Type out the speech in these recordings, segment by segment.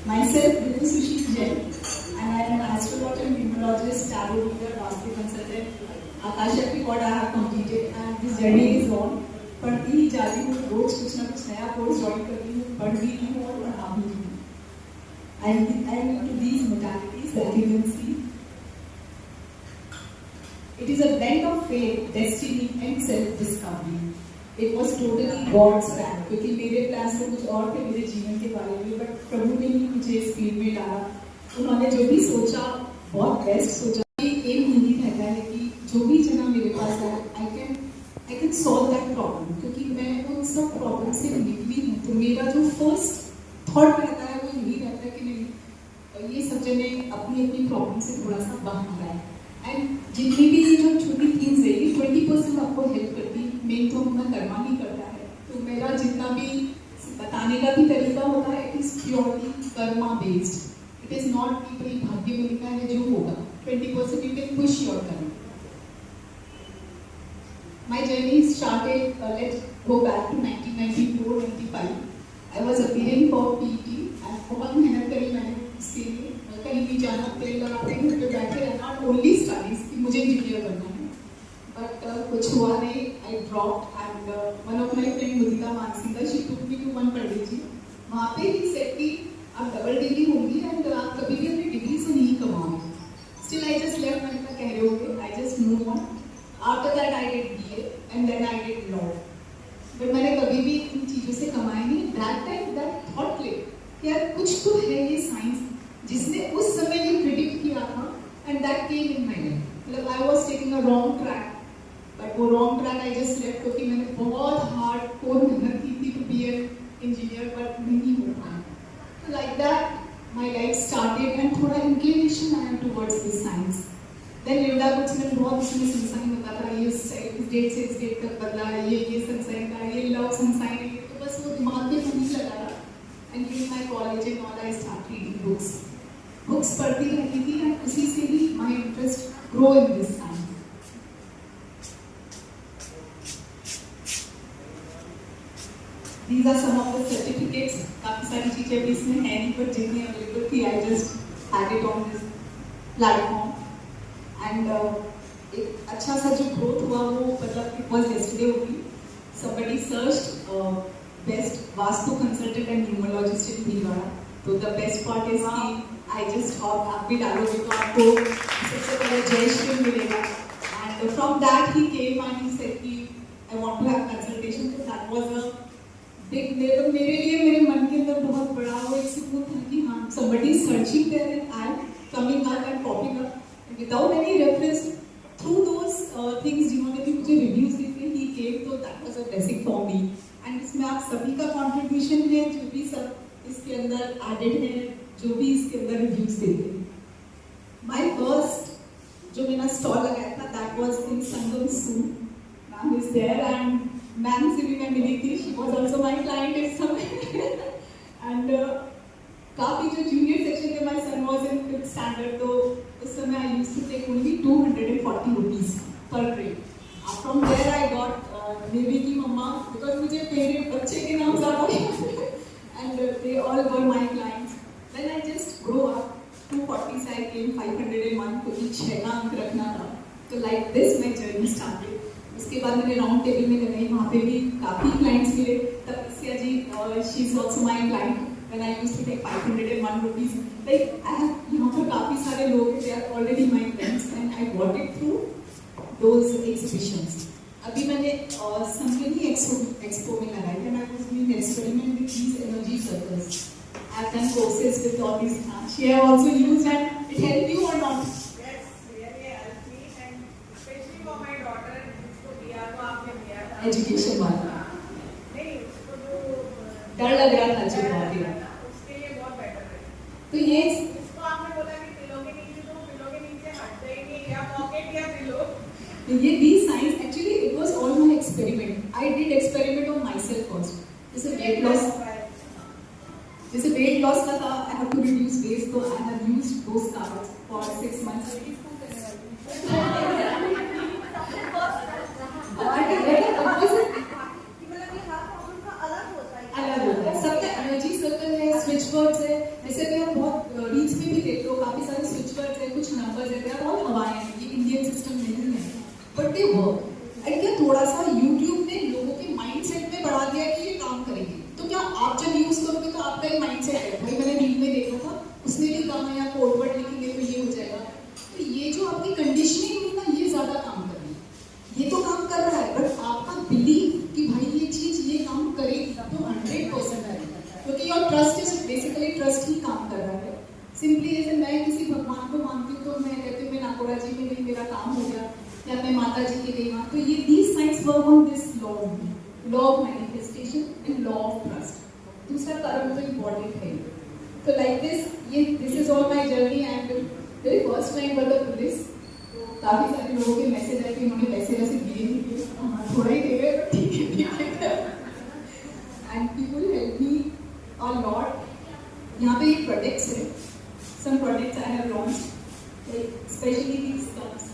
Myself, Vidhu Sushil Jain, and I am an astrologer, numerologist, tarot reader, vastu consultant. Akashic record I have completed, and this journey is on. पढ़ती ही जाती हूँ, रोज कुछ ना कुछ नया course join करती हूँ, पढ़ भी रही हूँ और पढ़ा भी रही हूँ. And into these modalities that you can see, it is a blend of faith, destiny, and self-discovery. It was totally God's plan. क्योंकि मेरे प्लान तो कुछ और थे मेरे जीवन के बारे में, बट प्रभु ने ही मुझे इस फील्ड में डाला. उन्होंने जो भी सोचा बहुत बेस्ट सोचा. एम यही रहता है कि जो भी जना मेरे पास है, I can solve that problem. क्योंकि मैं उन सब प्रॉब्लम से निकली हूँ, तो मेरा जो फर्स्ट थॉट रहता है वो यही रहता है कि नहीं, ये सब जने अपनी अपनी प्रॉब्लम से थोड़ा सा बाहर आए. एंड जितनी भी जो छोटी थिंग्स है, ये 20% आपको हेल्प करती है. मेन तो अपना कर्मा ही करता है. तो मेरा जितना भी बताने का भी तरीका होता है, it is purely Karma based. It is not कि भाई भाग्य में लिखा है जो होगा. 20% you can push your karma. My journey started, let's go back to 1994-95. I was appearing for PET and बहुत मेहनत करी मैंने उसके लिए. कहीं भी जाना, तेल लगाते घर पे बैठे रहना, ओनली स्टडीज कि मुझे इंजीनियर बनना है. बट कुछ हुआ नहीं. I dropped and one of my friend Mudita Mansinga, she took me to one pandit ji. वहाँ पे ही सेट कि आप डबल डिग्री होंगी एंड आप कभी भी अपनी डिग्री से नहीं कमाओगे. Still I just left. मैंने कहा कह रहे होगे, I just move on. After that I did BA and then I did law. But मैंने कभी भी इन चीज़ों से कमाई नहीं. That time that thought click कि यार कुछ तो है ये साइंस जिसने उस समय ये प्रिडिक्ट किया था, and that came in my life. मतलब I was taking a wrong track, but वो wrong track I just left क्योंकि मैंने बहुत हार्ड कोर मेहनत की थी to be an engineer, but नहीं हो पाया. तो like that my life started and थोड़ा इंक्लिनेशन आया towards this science. Then Linda कुछ ने बहुत उसमें संसाइन होता था, ये इस डेट से इस डेट तक बदला है, ये संसाइन का, ये लव संसाइन है. तो बस वो दिमाग में नहीं लगा रहा. And in my college and all I start reading books पढ़ती रहती थी एंड उसी से ही my interest grow in this science. These are some of the certificates. काफी सारी चीजें भी इसमें है नहीं, पर जितनी अवेलेबल थी I just had it on this platform. And एक अच्छा सा जो ग्रोथ हुआ वो मतलब it was yesterday only. Somebody searched best vastu consultant and numerologist in Bhilwara. तो द बेस्ट पार्ट इज कि आई जस्ट थॉट आप भी डालोगे तो आपको सबसे पहले जय श्री मिलेगा. And from that he came and he said कि I want to have consultation. तो दैट वाज अ बिग, मेरे लिए मेरे मन के अंदर बहुत बड़ा वो एक सुकून था कि हाँ somebody is searching there and I am coming up and popping up without any reference through those things. जिन्होंने भी मुझे रिव्यूज दिए he came, तो that was a blessing for me. and इसमें आप सभी का कंट्रीब्यूशन है, जो भी सब इसके अंदर एडेड है, जो भी इसके अंदर रिव्यूज देते हैं. माय फर्स्ट जो मेरा स्टॉल लगाया था दैट वाज इन संगम सून. Ma'am is there and ma'am से भी मैं मिली थी. She was also my client इस समय. एंड काफी जो जूनियर सेक्शन में my son was in 5th standard, तो उस समय I used to take only 240 rupees पर train. From there I got Devi की मम्मा, बिकॉज मुझे मेरे बच्चे के नाम ज्यादा and they all were my clients. Then I just grow up. 240 से आई केम 501 क्योंकि 6 का अंक रखना था. तो like this my journey started. उसके बाद मैंने राउंड टेबल में लगाई, वहाँ पे भी काफ़ी क्लाइंट्स मिले. Tapasya ji, she is also my client when I used to take 501 rupees. Like I have यहाँ पर काफ़ी सारे लोग हैं, they are already my clients and I got it through those exhibitions. अभी मैंने संगिनी एक्सपो में लगाई है. I was doing experiment with these energy circles. I have done courses with all these plants. She have also used and it help you और not? Education वाला नहीं, उसको जो डर लग रहा था जो बहुत ही, उसके लिए बहुत बेटर है. तो ये उसको आपने बोला कि पिलो के नीचे, तो पिलो के नीचे हट जाएंगे या पॉकेट या पिलो. ये these signs actually it was all my experiment. I did experiment on myself first. जैसे weight loss का था, I have to reduce weight, so I have used those cards for 6 months. अलग होता है. सबका energy circle है, switch switch words है, जैसे भी आप बहुत रील्स में भी देख लो, काफी सारे स्विच वर्ड्स है, कुछ नंबर्स है, क्या बहुत हवाएं हैं, ये इंडियन सिस्टम नहीं है, बट दे वर्क। एंड क्या थोड़ा सा यूट्यूब ने लोगों के माइंडसेट में बढ़ा दिया कि ये काम करेंगे, तो क्या आप जब यूज करोगे तो आपका ही माइंडसेट है, भाई मैंने रील में देखा था, उसने भी कहा या कोड वर्ड लिखेंगे तो ये हो जाएगा। तो ये जो आपकी कंडीशनिंग हुई ना, ये ज्यादा काम कर रही है, ये तो काम कर रहा है, बट आपका बिलीव कि भाई ये चीज ये काम करेगी तो 100% है, क्योंकि your trust is basically trust ही काम कर रहा है। सिंपली जैसे मैं किसी भगवान को मानती हूँ तो मैं कहती हूँ मैं नागोरा जी में गई, मेरा काम हो गया, या मैं माता जी के गई वहाँ, तो ये these signs work on this law of manifestation and law of trust. दूसरा कर्म तो इम्पोर्टेंट है। तो like this is all my journey and very first time for the police. काफी सारे लोगों के मैसेज आए कि उन्होंने पैसे वैसे दिए नहीं थे, थोड़ा ही दे गए, ठीक है। And people help me a lot. यहाँ पे ये प्रोडक्ट्स है, some products I have launched, like especially these cups,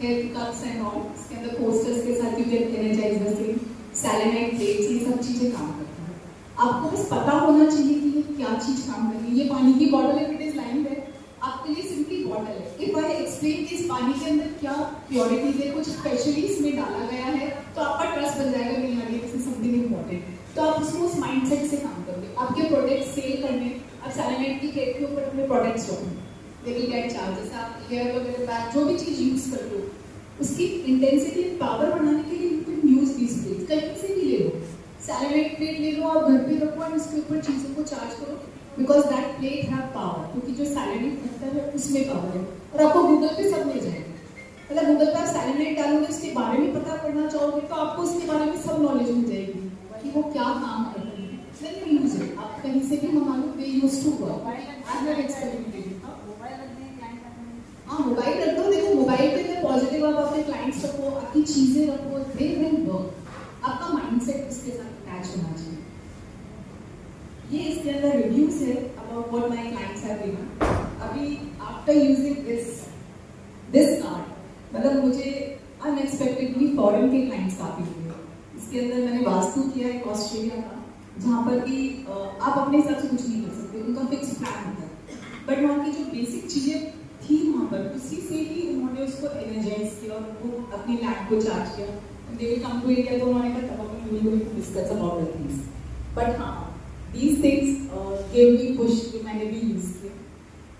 health cups and all. इसके अंदर posters के साथ you get energize the same, selenite plates, ये सब चीजें काम करती हैं। आपको बस पता होना चाहिए कि ये क्या चीज काम कर रही है। ये पानी की बॉटल है, इट इज लाइन्ड है, आपके लिए सिंपली बॉटल है। If I explain कि इस पानी के अंदर क्या प्योरिटीज है, कुछ स्पेशली इसमें डाला गया है, तो आपका ट्रस्ट बन जाएगा, नहीं यार ये समथिंग इम्पोर्टेंट, तो आप उसको उस माइंडसेट से काम करोगे। आपके प्रोडक्ट सेल करने, अब सेलेनाइट की केक के ऊपर अपने प्रोडक्ट्स रखो, दे विल गेट चार्जेस। आप हेयर वगैरह बैग जो भी चीज यूज करते हो, उसकी इंटेंसिटी पावर बढ़ाने के लिए you can use this plate, कहीं से भी ले लो, सेलेनाइट प्लेट ले लो, आप घर पे रखो और उसके ऊपर चीजों को चार्ज करो, because that plate have power, क्योंकि जो सेलेनाइट बनता है उसमें पावर है। और आपको गूगल पे सब मिल जाएगा, मतलब गूगल पे आप सेलेनाइट डालोगे, उसके बारे में पता करना चाहोगे तो आपको उसके बारे में सब नॉलेज मिल जाएगी कि वो क्या काम करता है। Then you use it. आप कहीं से भी मंगा लो, they used to work. I have experimented. हाँ, मोबाइल रख दो, देखो मोबाइल के अंदर पॉजिटिव आप अपने क्लाइंट्स रखो, आपकी चीजें रखो, they will work. आपका माइंडसेट उसके साथ अटैच होना चाहिए। ये इसके अंदर रिव्यूज है about what my clients have given. अभी after using this card, मतलब मुझे unexpectedly फॉरेन के क्लाइंट्स काफी हुए। इसके अंदर मैंने वास्तु किया एक ऑस्ट्रेलिया का, जहाँ पर भी आप अपने हिसाब से कुछ नहीं कर सकते, उनका फिक्स प्लान होता है, बट वहाँ की जो बेसिक चीजें थी वहाँ पर, उसी से ही उन्होंने उसको एनर्जाइज किया और वो अपनी लैंड को चार्ज किया। They will come to India, तो उन्होंने कहा तब अपन will discuss about the things, but हाँ these things give me push, जो मैंने भी यूज किया।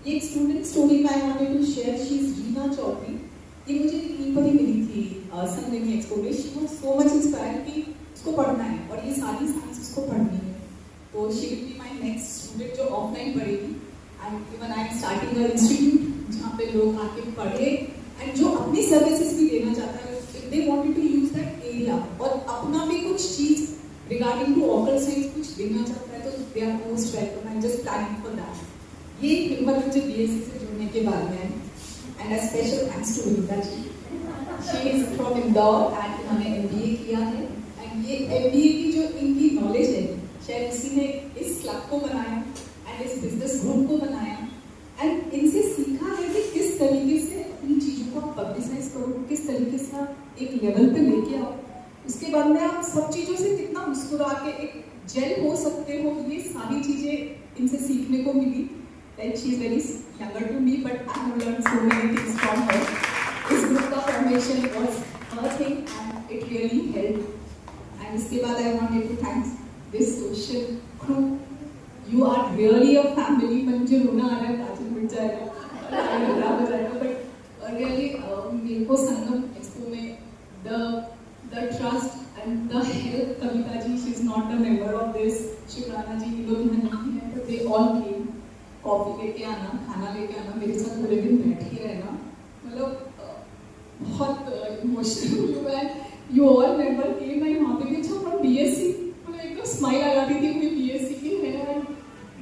ये एक स्टूडेंट स्टोरी मैं wanted to share. She is Reena Chaudhary. ये मुझे यहीं पर ही मिली थी संगनी एक्सपो में। She was so much inspired कि उसको पढ़ना है और ये सारी साइंस उसको पढ़नी है, तो she will be my next student जो ऑफलाइन पढ़ेगी। And even I am starting a institute जहाँ पे लोग आके पढ़े एंड जो अपनी सर्विसेज भी देना चाहता है, if they wanted to use that area और अपना भी कुछ चीज रिगार्डिंग टू ऑकल्ट साइंस कुछ देना चाहता है, तो they are most welcome. I am just planning for that. ये हिम्मत मुझे बीएससी से जुड़ने के बाद में है, and a special thanks to Rita ji. She is from Indore and इन्होंने एमबीए किया है, एंड ये एमबीए की जो इनकी नॉलेज है, शायद उसी ने इस क्लब को बनाया एंड इस बिजनेस ग्रुप को बनाया, एंड इनसे सीखा है कि किस तरीके से अपनी चीज़ों को आप पब्लिसाइज करो, किस तरीके से आप एक लेवल पे लेके आओ, उसके बाद में आप सब चीज़ों से कितना मुस्कुरा के एक जेल हो सकते हो। ये सारी चीज़ें इनसे सीखने को मिली। Like she is very younger to me, but I have learned so many things from her. इस ग्रुप का formation was her thing and it really helped. And इसके बाद I wanted to thank this social crew. You are really a family. मुझे रोना आ रहा है, काजल मिट जाएगा, खराब हो जाएगा, but really मेरे को संगम एक्सपो में the trust and the help, Kavita ji, she is not a member of this, शुक्राना जी, ये लोग यहाँ नहीं हैं, but they all came. Coffee लेके आना, खाना लेके आना, मेरे साथ पूरे दिन बैठे रहना, मतलब बहुत इमोशनल हुआ है। यू ऑल मेंबर केम, मैं वहाँ पे भी अच्छा फ्रॉम बीएससी, मतलब एकदम स्माइल आ जाती थी मुझे बीएससी की है,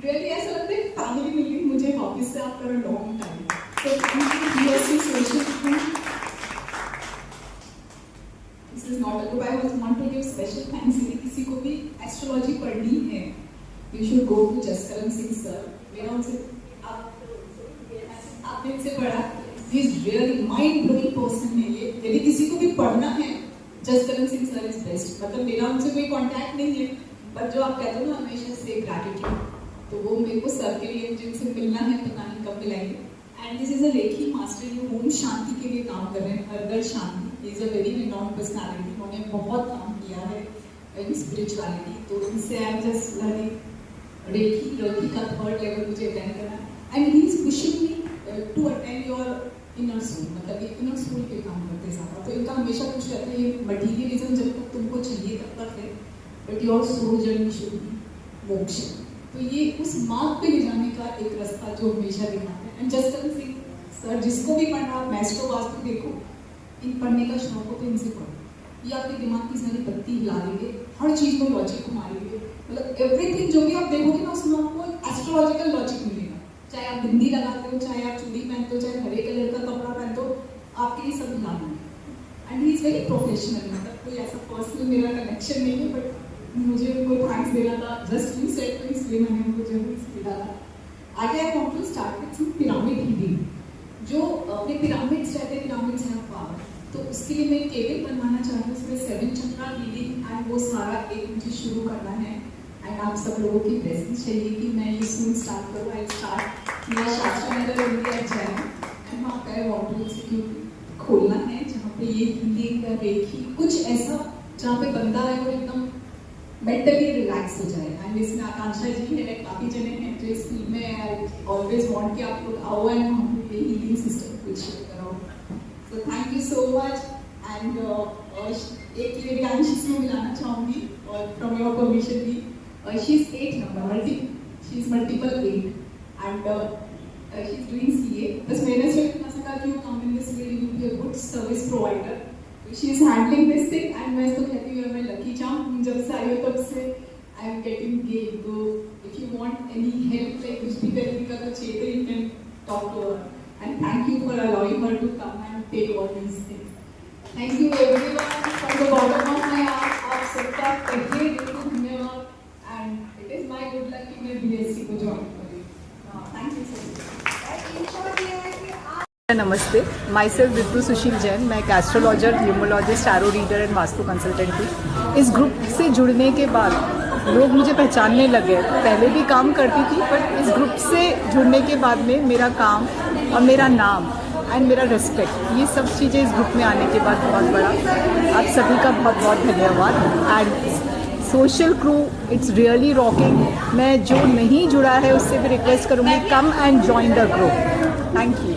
रियली ऐसा लगता है फैमिली मिल गई मुझे ऑफिस से आफ्टर अ लॉन्ग टाइम। तो thank you BSc social. This is not a group, I want to give special thanks. यदि किसी को भी एस्ट्रोलॉजी पढ़नी है, you should go to Jaskaran Singh sir. मेरा उनसे आपने इनसे पढ़ा, he is really mind blowing person है ये। यदि किसी को भी पढ़ना है, Jaskaran Singh sir is best. मतलब मेरा उनसे कोई कांटेक्ट नहीं है, बट जो आप कहते हो ना हमेशा से ग्रैटिट्यूड, तो वो मेरे को सर के लिए जिनसे मिलना है पता नहीं कब मिलाएंगे। And this is a Reiki master जो ओम शांति के लिए काम कर रहे हैं, हरदर Shanti. Is a very renowned personality, उन्होंने बहुत काम किया है इन स्पिरिचुअलिटी। तो इनसे I am just learning Reiki का 3rd लेवल मुझे अटेंड करना है। And he is pushing me to attend your inner soul, मतलब ये इनर सोल पे काम करते ज़्यादा। तो इनका हमेशा कुछ रहता है, ये मटीरियलिज्म जब तक तुमको चाहिए तब तक है, but your soul journey should be moksha. तो ये उस मार्ग पे ले जाने का एक रास्ता जो हमेशा दिखाते हैं। एंड जसकरण सिंह सर, जिसको भी पढ़ना आप मैस्ट्रो वास्तु देखो, इन पढ़ने का शौक हो तो इनसे पढ़ो। ये आपके दिमाग की सारी बत्ती हिला देंगे, हर चीज़ में लॉजिक घुमा देंगे। मतलब एवरीथिंग जो भी आप देखोगे ना उसमें आपको एस्ट्रोलॉजिकल लॉजिक मिलेगा। चाहे आप बिंदी लगाते हो, चाहे आप चूड़ी पहनते हो, चाहे हरे कलर का कपड़ा पहनते हो, आपके लिए सब हिलाना है। And he is very professional, मतलब कोई ऐसा पर्सनल मेरा कनेक्शन नहीं है, बट मुझे उनको थैंक्स देना था। जस्ट यू सेड, तो इसलिए मैंने उनको जरूर इसलिए डाला। आगे I want to start with some pyramid healing. जो अपने पिरामिड्स रहते हैं, पिरामिड्स हैं पावर, तो उसके लिए मैं केबल बनवाना चाहती हूँ, उसमें 7 चक्रा हीलिंग एंड वो सारा एक मुझे शुरू करना है। एंड आप सब लोगों की प्रेजेंस चाहिए कि मैं ये सून स्टार्ट करूँ। आई स्टार्ट मेरा शास्त्र नगर इंडिया जाए एंड वहाँ पर वांट टू इंस्टीट्यूट खोलना है, जहाँ पे ये हीलिंग रेखी कुछ ऐसा जहाँ पे बंदा है वो एकदम मेंटली रिलैक्स हो जाए। एंड इसमें आकांक्षा जी है, काफ़ी जने हैं जो इस फील्ड में ऑलवेज वांट कि आप लोग आओ एंड हम ये हीलिंग सिस्टम कुछ करो। So thank you so much. And एक लेडी आंशी से मिलाना चाहूँगी और फ्रॉम योर परमिशन भी। She is 8 number, she is multiple 8 and she is doing CA। बस मैंने सिर्फ इतना सा कहा कि you come in this field, you be a good service provider. She is handling this thing and मैं तो कहती हूँ मैं lucky charm, जब से आई हो तब से I am getting game। तो if you want any help like कुछ भी तरीके का तो चाहिए, you can talk to her। And thank you for allowing her to come and take all these things। Thank you everyone from the bottom of my heart। आप सबका तहे दिल से धन्यवाद। And it is my good luck कि मैं BSc को join करी। Thank you so much। नमस्ते, माई सेल्फ ऋतु सुशील जैन। मैं एक astrologer, numerologist, tarot reader and vastu consultant हूँ। इस ग्रुप से जुड़ने के बाद लोग मुझे पहचानने लगे। पहले भी काम करती थी, बट इस ग्रुप से जुड़ने के बाद में मेरा काम और मेरा नाम एंड मेरा रिस्पेक्ट, ये सब चीज़ें इस ग्रुप में आने के बाद बहुत बड़ा। आप सभी का बहुत बहुत धन्यवाद। And social crew, it's really rocking. मैं जो नहीं जुड़ा है उससे भी रिक्वेस्ट करूँगी, come and join the group. Thank you.